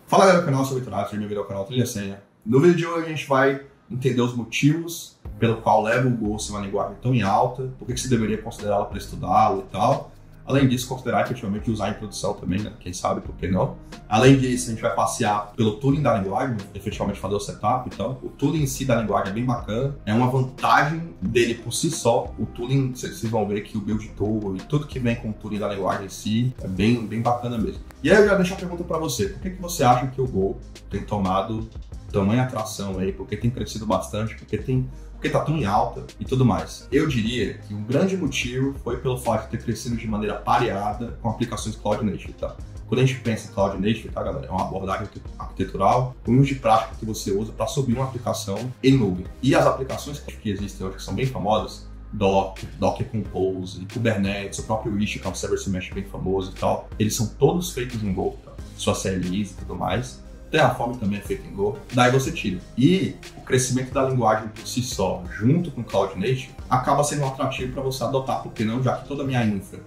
Fala galera do canal, eu sou o Vitor, seja bem-vindo ao canal Trilha Senha. No vídeo de hoje a gente vai entender os motivos pelo qual leva o Go ser uma linguagem tão em alta, por que você deveria considerá-la para estudá-la e tal. Além disso, considerar efetivamente usar em produção também, né? Quem sabe, por que não. Além disso, a gente vai passear pelo tooling da linguagem, efetivamente fazer o setup e tal. O tooling em si da linguagem é bem bacana, é uma vantagem dele por si só. O tooling, vocês vão ver que o build tool e tudo que vem com o tooling da linguagem em si é bem bacana mesmo. E aí eu já deixo a pergunta para você, por que você acha que o Go tem tomado tamanha atração aí, por que tem crescido bastante, porque tá tão em alta e tudo mais? Eu diria que um grande motivo foi pelo fato de ter crescido de maneira pareada com aplicações Cloud Native, tá? Quando a gente pensa em Cloud Native, tá, galera? É uma abordagem arquitetural, um uso de prática que você usa para subir uma aplicação em nuvem. E as aplicações que existem hoje, que são bem famosas, Docker Compose, Kubernetes, o próprio Wish, que é um Service Mesh bem famoso e tal, eles são todos feitos em Go, tá? Suas CLIs e tudo mais. Terraform também é feito em Go, daí você tira. E o crescimento da linguagem por si só, junto com o Cloud Native, acaba sendo um atrativo para você adotar, porque não, já que toda a minha infra,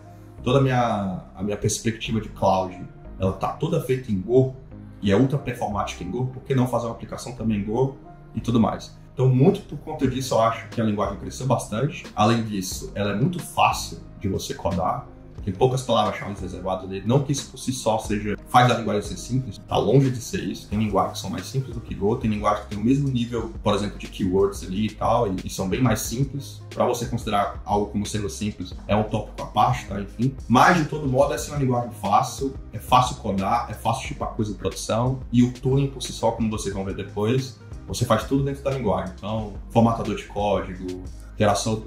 toda a minha perspectiva de cloud, ela tá toda feita em Go, e é ultra performática em Go, por que não fazer uma aplicação também em Go e tudo mais? Então, muito por conta disso, eu acho que a linguagem cresceu bastante. Além disso, ela é muito fácil de você codar. Tem poucas palavras-chave reservadas ali. Não que isso por si só faz a linguagem ser simples, tá longe de ser isso. Tem linguagens que são mais simples do que Go, tem linguagens que tem o mesmo nível, por exemplo, de keywords ali e tal, e são bem mais simples. Para você considerar algo como sendo simples, é um tópico à parte, tá? Enfim. Mas, de todo modo, essa é uma linguagem fácil, é fácil codar, é fácil tipar coisa em produção, e o tooling por si só, como vocês vão ver depois, você faz tudo dentro da linguagem. Então, formatador de código, geração,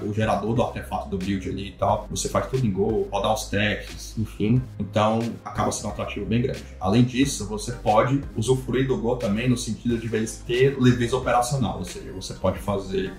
o gerador do artefato do build ali e tal, você faz tudo em Go, rodar os testes, enfim. Então, acaba sendo um atrativo bem grande. Além disso, você pode usufruir do Go também no sentido de eles ter leveza operacional, ou seja, você pode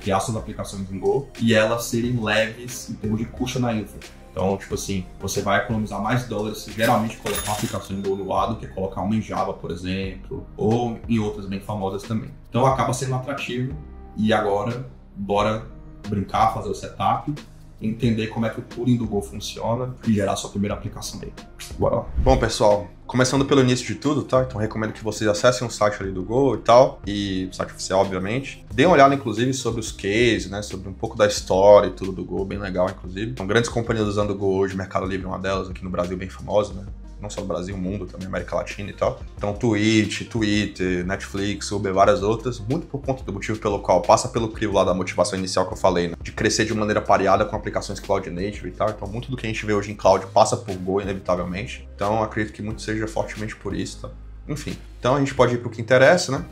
criar suas aplicações em Go e elas serem leves em termos de custo na infra. Então, tipo assim, você vai economizar mais dólares se geralmente colocar uma aplicação em Go no ar do que colocar uma em Java, por exemplo, ou em outras bem famosas também. Então, acaba sendo atrativo. E agora, bora brincar, fazer o setup, entender como é que o tooling do Go funciona e gerar sua primeira aplicação aí. Bora lá. Bom, pessoal, começando pelo início de tudo, tá? Então recomendo que vocês acessem o site ali do Go e tal, e o site oficial, obviamente. Deem uma olhada, inclusive, sobre os cases, né? Sobre um pouco da história e tudo do Go, bem legal, inclusive. São grandes companhias usando o Go hoje, Mercado Livre é uma delas, aqui no Brasil bem famosa, né? Não só no Brasil, o mundo, também América Latina e tal. Então, Twitch, Twitter, Netflix, Uber, várias outras, muito por conta do motivo pelo qual passa pelo crivo lá da motivação inicial que eu falei, né? De crescer de maneira pareada com aplicações Cloud Native e tal. Então, muito do que a gente vê hoje em Cloud passa por Go, inevitavelmente. Então, acredito que muito seja fortemente por isso, tá? Enfim, então a gente pode ir pro que interessa, né?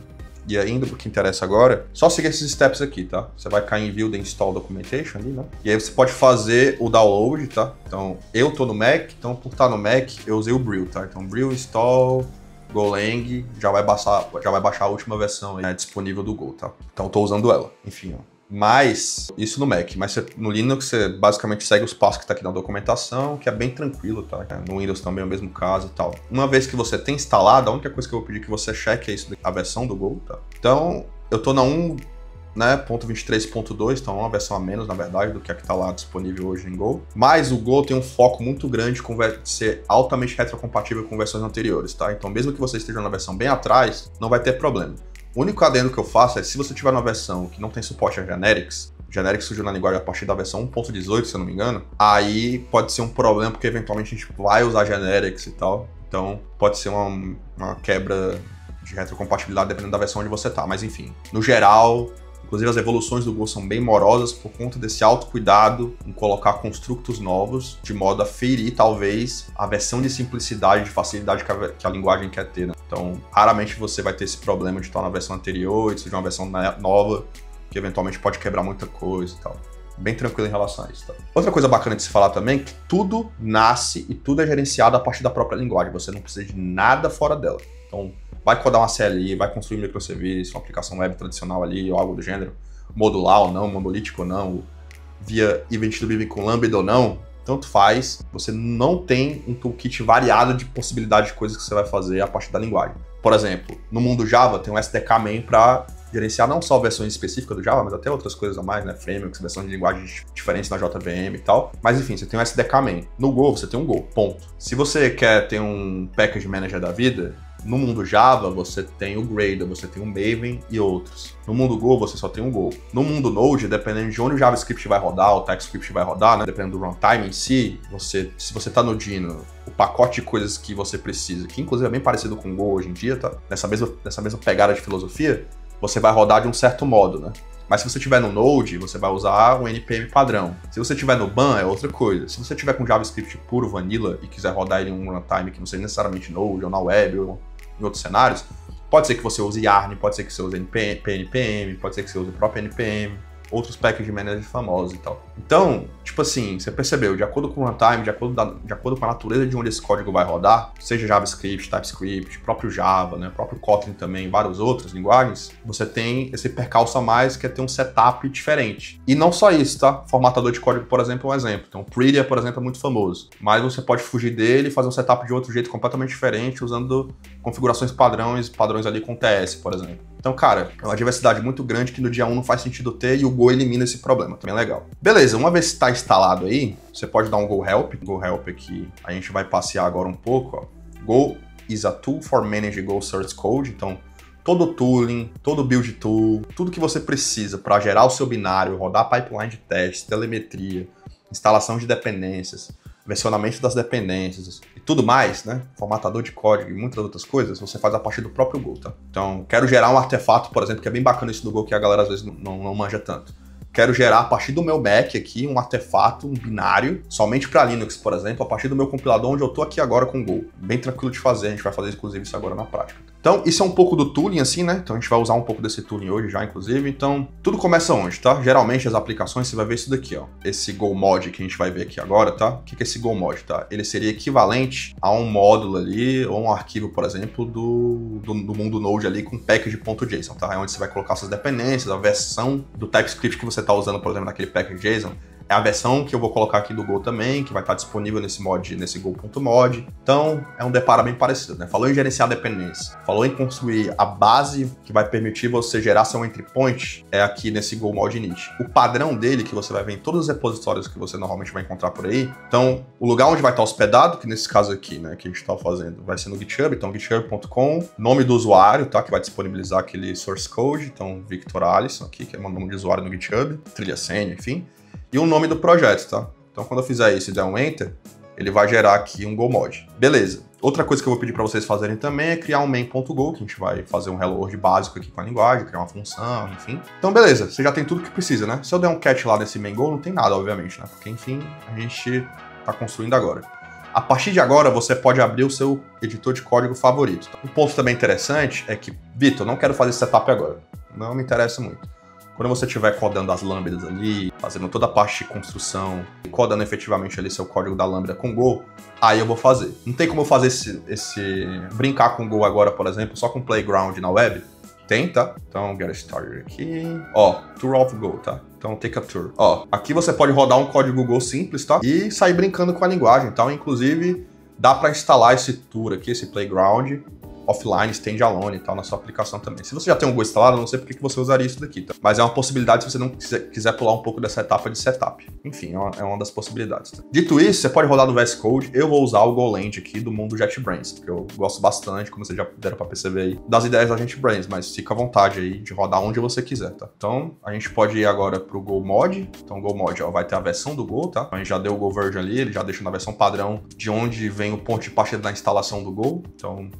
E ainda pro que interessa agora, só seguir esses steps aqui, tá? Você vai cair em View the Install Documentation ali, né? E aí você pode fazer o download, tá? Então, eu tô no Mac, então por estar no Mac, eu usei o Brew, tá? Então, Brew install Golang, já vai baixar a última versão aí, disponível do Go, tá? Então, eu tô usando ela, enfim, ó. Mas, isso no Mac, mas no Linux você basicamente segue os passos que tá aqui na documentação, que é bem tranquilo, tá? No Windows também é o mesmo caso e tal. Uma vez que você tem instalado, a única coisa que eu vou pedir que você cheque é isso, a versão do Go, tá? Então, eu tô na 1.23.2, então é uma versão a menos, na verdade, do que a que tá lá disponível hoje em Go. Mas o Go tem um foco muito grande de ser altamente retrocompatível com versões anteriores, tá? Então, mesmo que você esteja na versão bem atrás, não vai ter problema. O único adendo que eu faço é, se você tiver uma versão que não tem suporte a Generics, Generics surgiu na linguagem a partir da versão 1.18, se eu não me engano, aí pode ser um problema, porque eventualmente a gente vai usar Generics e tal, então pode ser uma quebra de retrocompatibilidade dependendo da versão onde você tá, mas enfim, no geral, inclusive as evoluções do Go são bem morosas por conta desse autocuidado em colocar construtos novos, de modo a ferir, talvez, a versão de simplicidade, de facilidade que a linguagem quer ter, né? Então, raramente você vai ter esse problema de estar na versão anterior e de uma versão nova, que eventualmente pode quebrar muita coisa e tal. Bem tranquilo em relação a isso, tá? Outra coisa bacana de se falar também é que tudo nasce e tudo é gerenciado a partir da própria linguagem. Você não precisa de nada fora dela. Então, vai codar uma CLI, vai construir um microserviço, uma aplicação web tradicional ali, ou algo do gênero, modular ou não, monolítico ou não, via Event Driven com Lambda ou não, tanto faz, você não tem um toolkit variado de possibilidade de coisas que você vai fazer a partir da linguagem. Por exemplo, no mundo Java tem um SDK main para gerenciar não só versões específicas do Java, mas até outras coisas a mais, né? Frameworks, versões de linguagens diferentes na JVM e tal. Mas enfim, você tem um SDK main. No Go, você tem um Go, ponto. Se você quer ter um package manager da vida, No mundo Java, você tem o Gradle, você tem o Maven e outros. No mundo Go, você só tem o Go. No mundo Node, dependendo de onde o JavaScript vai rodar, o TypeScript vai rodar, né? Dependendo do runtime em si, se você tá no Dino, o pacote de coisas que você precisa, que inclusive é bem parecido com o Go hoje em dia, tá? Nessa mesma pegada de filosofia, você vai rodar de um certo modo, né? Mas se você tiver no Node, você vai usar o NPM padrão. Se você tiver no BAN, é outra coisa. Se você tiver com JavaScript puro, vanilla, e quiser rodar ele em um runtime que não seja necessariamente Node, ou na web, ou em outros cenários, pode ser que você use Yarn, pode ser que você use PNPM, pode ser que você use o próprio NPM, outros package managers famosos e tal. Então, tipo assim, você percebeu, de acordo com o runtime, de acordo com a natureza de onde esse código vai rodar, seja JavaScript, TypeScript, próprio Java, né, próprio Kotlin também, várias outras linguagens, você tem esse percalço a mais que é ter um setup diferente. E não só isso, tá? Formatador de código, por exemplo, é um exemplo. Então, Prettier, por exemplo, é muito famoso. Mas você pode fugir dele e fazer um setup de outro jeito completamente diferente, usando configurações padrões ali com TS, por exemplo. Então, cara, é uma diversidade muito grande que no dia 1 não faz sentido ter e o Go elimina esse problema, também é legal. Beleza, uma vez que está instalado aí, você pode dar um Go Help. Go Help aqui, a gente vai passear agora um pouco, ó. Go is a tool for managing Go source code, então todo o tooling, todo o build tool, tudo que você precisa para gerar o seu binário, rodar pipeline de teste, telemetria, instalação de dependências, versionamento das dependências e tudo mais, né? Formatador de código e muitas outras coisas, você faz a partir do próprio Go, tá? Então, quero gerar um artefato, por exemplo, que é bem bacana isso do Go, que a galera às vezes não manja tanto. Quero gerar a partir do meu Mac aqui um artefato, um binário, somente para Linux, por exemplo, a partir do meu compilador onde eu tô aqui agora com o Go. Bem tranquilo de fazer, a gente vai fazer inclusive isso agora na prática. Então, isso é um pouco do tooling, assim, né? Então, a gente vai usar um pouco desse tooling hoje já, inclusive. Então, tudo começa onde, tá? Geralmente, as aplicações, você vai ver isso daqui, ó. Esse Go Mod que a gente vai ver aqui agora, tá? O que é esse Go Mod, tá? Ele seria equivalente a um módulo ali, ou um arquivo, por exemplo, do mundo Node ali com package.json, tá? É onde você vai colocar suas dependências, a versão do TypeScript que você tá usando, por exemplo, naquele package.json. É a versão que eu vou colocar aqui do Go também, que vai estar disponível nesse go.mod. Então, é um deparo bem parecido, né? Falou em gerenciar dependências, falou em construir a base que vai permitir você gerar seu entry point, é aqui nesse Go Mod init. O padrão dele, que você vai ver em todos os repositórios que você normalmente vai encontrar por aí. Então, o lugar onde vai estar hospedado, que nesse caso aqui, né, que a gente está fazendo, vai ser no GitHub, então github.com, nome do usuário, tá? Que vai disponibilizar aquele source code, então Victor Alisson aqui, que é o nome de usuário no GitHub, trilha senha, enfim. E o nome do projeto, tá? Então, quando eu fizer isso e der um Enter, ele vai gerar aqui um Go Mod. Beleza. Outra coisa que eu vou pedir para vocês fazerem também é criar um main.go, que a gente vai fazer um hello world básico aqui com a linguagem, criar uma função, enfim. Então, beleza. Você já tem tudo que precisa, né? Se eu der um catch lá nesse main.go, não tem nada, obviamente, né? Porque, enfim, a gente tá construindo agora. A partir de agora, você pode abrir o seu editor de código favorito. Um ponto também interessante é que, Vitor, não quero fazer esse setup agora. Não me interessa muito. Quando você estiver codando as lambdas ali, fazendo toda a parte de construção, codando efetivamente ali seu código da lambda com Go, aí eu vou fazer. Não tem como eu fazer brincar com Go agora, por exemplo, só com Playground na web? Tem, tá? Então, get started aqui. Ó, tour of Go, tá? Então, take a tour. Ó, aqui você pode rodar um código Go simples, tá? E sair brincando com a linguagem, então, inclusive, dá para instalar esse tour aqui, esse Playground, offline, standalone e tal, na sua aplicação também. Se você já tem um Go instalado, eu não sei por que você usaria isso daqui, tá? Mas é uma possibilidade se você não quiser pular um pouco dessa etapa de setup. Enfim, é uma das possibilidades, tá? Dito isso, você pode rodar no VS Code. Eu vou usar o Golang aqui do mundo JetBrains, porque eu gosto bastante, como vocês já deram pra perceber aí, das ideias da JetBrains, mas fica à vontade aí de rodar onde você quiser, tá? Então, a gente pode ir agora pro Go Mod. Então, o Go Mod, ó, vai ter a versão do Go, tá? A gente já deu o Go Version ali, ele já deixa na versão padrão de onde vem o ponto de partida da instalação do Go. Então,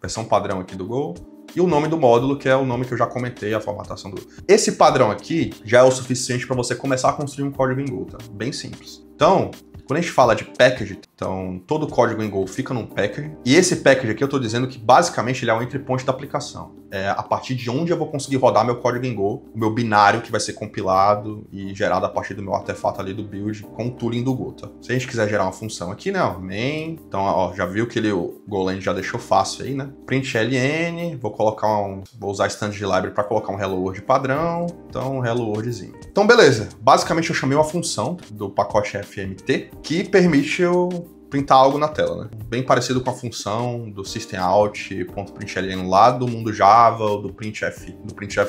versão padrão aqui do Go, e o nome do módulo, que é o nome que eu já comentei, a formatação do Go. Esse padrão aqui já é o suficiente para você começar a construir um código em Go, tá? Bem simples. Então, quando a gente fala de package, então todo código em Go fica num package, e esse package aqui eu estou dizendo que basicamente ele é o entry point da aplicação. É a partir de onde eu vou conseguir rodar meu código em Go, o meu binário que vai ser compilado e gerado a partir do meu artefato ali do build com o tooling do Go, tá? Se a gente quiser gerar uma função aqui, né, ó, main, então ó, já viu que o Golang já deixou fácil aí, né? Print ln, vou usar standard library para colocar um hello world padrão, então um hello worldzinho. Então beleza, basicamente eu chamei uma função do pacote fmt que permite eu printar algo na tela, né? Bem parecido com a função do systemout.println lá do mundo Java, ou do printf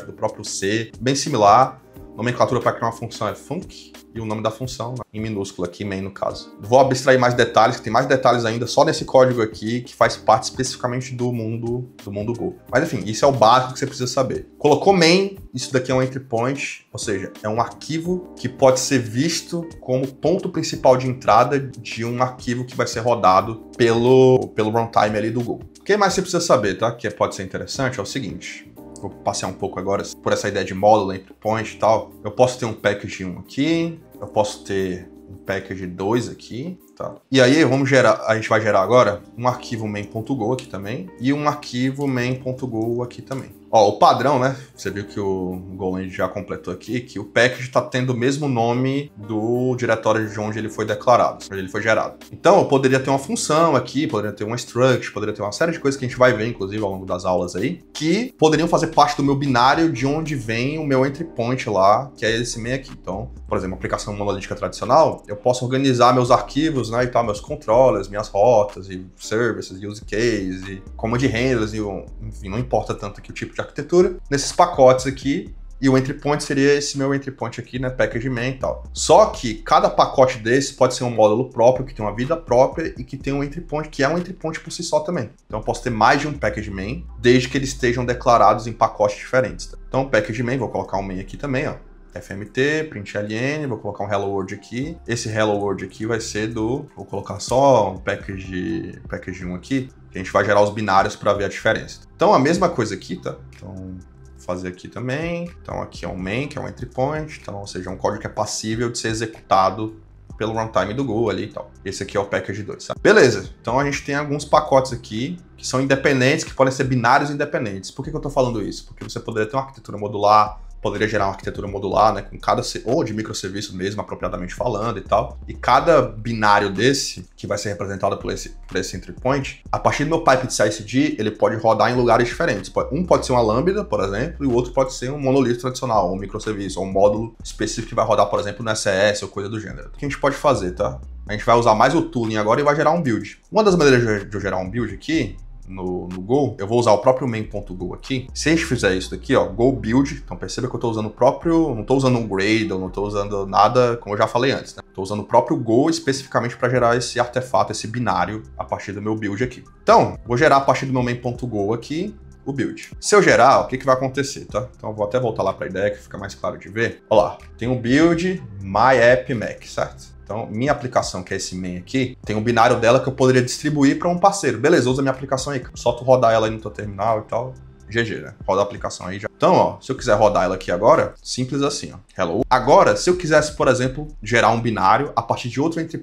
do próprio C, bem similar. Nomenclatura para criar uma função é func, e o nome da função, né, em minúsculo aqui, main no caso. Vou abstrair mais detalhes, que tem mais detalhes ainda só nesse código aqui, que faz parte especificamente do mundo Go. Mas enfim, isso é o básico que você precisa saber. Colocou main, isso daqui é um entry point, ou seja, é um arquivo que pode ser visto como ponto principal de entrada de um arquivo que vai ser rodado pelo runtime ali do Go. O que mais você precisa saber, tá? Que pode ser interessante é o seguinte. Vou passear um pouco agora por essa ideia de módulo, entry point e tal. Eu posso ter um package 1 aqui, eu posso ter um package 2 aqui, tá? E aí a gente vai gerar agora um arquivo main.go aqui também e um arquivo main.go aqui também. Ó, o padrão, né? Você viu que o Golang já completou aqui, que o package está tendo o mesmo nome do diretório de onde ele foi declarado, onde ele foi gerado. Então, eu poderia ter uma função aqui, poderia ter uma struct, poderia ter uma série de coisas que a gente vai ver, inclusive, ao longo das aulas aí, que poderiam fazer parte do meu binário de onde vem o meu entry point lá, que é esse main aqui. Então, por exemplo, uma aplicação monolítica tradicional, eu posso organizar meus arquivos, né, e tal, meus controllers, minhas rotas, e services, use case, e command handlers, e enfim, não importa tanto aqui o tipo de arquitetura, nesses pacotes aqui, e o entry point seria esse meu entry point aqui, né, package main e tal. Só que cada pacote desse pode ser um módulo próprio, que tem uma vida própria e que tem um entry point, que é um entry point por si só também. Então eu posso ter mais de um package main, desde que eles estejam declarados em pacotes diferentes. Tá? Então package main, vou colocar um main aqui também, ó. FMT, println, vou colocar um hello world aqui. Esse hello world aqui vai ser vou colocar só um package 1 aqui, que a gente vai gerar os binários para ver a diferença. Então a mesma coisa aqui, tá? Então vou fazer aqui também. Então aqui é um main, que é um entry point, então, ou seja, é um código que é passível de ser executado pelo runtime do Go ali e tal. Esse aqui é o package 2, tá? Beleza, então a gente tem alguns pacotes aqui que são independentes, que podem ser binários independentes. Por que eu tô falando isso? Porque você poderia ter uma arquitetura modular, poderia gerar uma arquitetura modular, né, com ou de microserviços mesmo, apropriadamente falando e tal. E cada binário desse, que vai ser representado por esse entry point, a partir do meu pipe de CI/CD, ele pode rodar em lugares diferentes. Um pode ser uma lambda, por exemplo, e o outro pode ser um monolito tradicional, um microserviço, ou um módulo específico que vai rodar, por exemplo, no SS ou coisa do gênero. O que a gente pode fazer, tá? A gente vai usar mais o tooling agora e vai gerar um build. Uma das maneiras de eu gerar um build aqui, no Go, eu vou usar o próprio main.go aqui. Se a gente fizer isso daqui, ó, go build, então perceba que eu tô usando o próprio, não tô usando um Gradle, não tô usando nada, como eu já falei antes, né? Tô usando o próprio Go especificamente para gerar esse artefato, esse binário, a partir do meu build aqui. Então, vou gerar a partir do meu main.go aqui, o build. Se eu gerar, o que vai acontecer, tá? Então eu vou até voltar lá para a ideia, que fica mais claro de ver. Olha lá, tem o build myappmac, certo? Então, minha aplicação, que é esse main aqui, tem um binário dela que eu poderia distribuir para um parceiro. Beleza, usa minha aplicação aí. Só tu rodar ela aí no teu terminal e tal. GG, né? Roda a aplicação aí já. Então, ó, se eu quiser rodar ela aqui agora, simples assim, ó. Hello. Agora, se eu quisesse, por exemplo, gerar um binário a partir de outro entry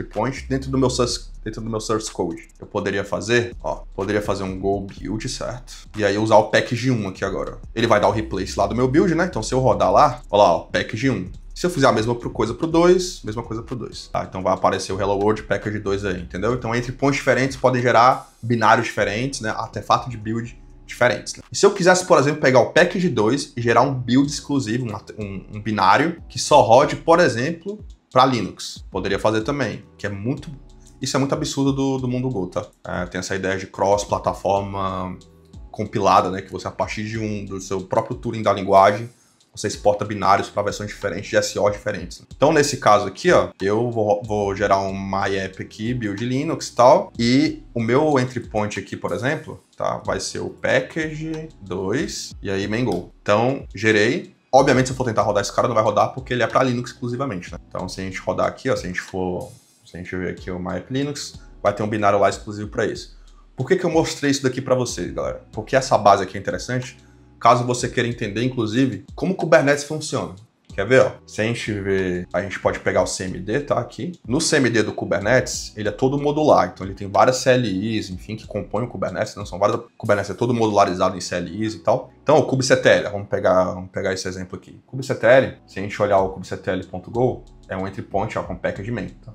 point dentro do meu source code, eu poderia fazer, ó, poderia fazer um go build, certo? E aí usar o package 1 aqui agora. Ele vai dar o replace lá do meu build, né? Então, se eu rodar lá, ó lá, ó, package 1. Se eu fizer a mesma coisa pro 2, mesma coisa pro 2. Tá? Então vai aparecer o Hello World Package 2 aí, entendeu? Então entry points diferentes podem gerar binários diferentes, né? Artefato de build diferentes. Né? E se eu quisesse, por exemplo, pegar o Package 2 e gerar um build exclusivo, um binário que só rode, por exemplo, para Linux. Poderia fazer também, que é muito... Isso é muito absurdo do mundo Go, tá? Tem essa ideia de cross-plataforma compilada, né? Que você, a partir do seu próprio tooling da linguagem, você exporta binários para versões diferentes de SO diferentes. Então, nesse caso aqui, ó, eu vou gerar um myapp aqui, build Linux e tal, e o meu entry point aqui, por exemplo, tá, vai ser o package 2 e aí main go. Então, gerei. Obviamente, se eu for tentar rodar esse cara, não vai rodar porque ele é para Linux exclusivamente, né? Então, se a gente rodar aqui, ó, se a gente ver aqui o myapp Linux, vai ter um binário lá exclusivo para isso. Por que eu mostrei isso daqui para vocês, galera? Porque essa base aqui é interessante, caso você queira entender, inclusive, como o Kubernetes funciona. Quer ver, ó? Se a gente ver, a gente pode pegar o CMD, tá? Aqui. No CMD do Kubernetes, ele é todo modular. Então, ele tem várias CLIs, enfim, que compõem o Kubernetes. Não são várias... O Kubernetes é todo modularizado em CLIs e tal. Então, o kubectl, vamos pegar esse exemplo aqui. Kubectl, se a gente olhar o kubectl.go, é um entry point, ó, com package main, tá?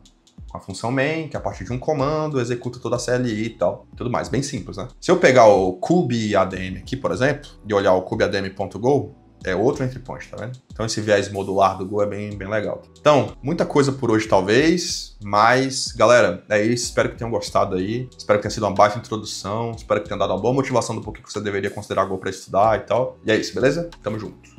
Com a função main, que a partir de um comando executa toda a CLI e tal, tudo mais, bem simples, né? Se eu pegar o kubeadm aqui, por exemplo, e olhar o kubeadm.go, é outro entry point, tá vendo? Então esse viés modular do Go é bem legal. Então, muita coisa por hoje talvez, mas, galera, é isso, espero que tenham gostado aí, espero que tenha sido uma baita introdução, espero que tenha dado uma boa motivação do porquê que você deveria considerar Go para estudar e tal. E é isso, beleza? Tamo junto.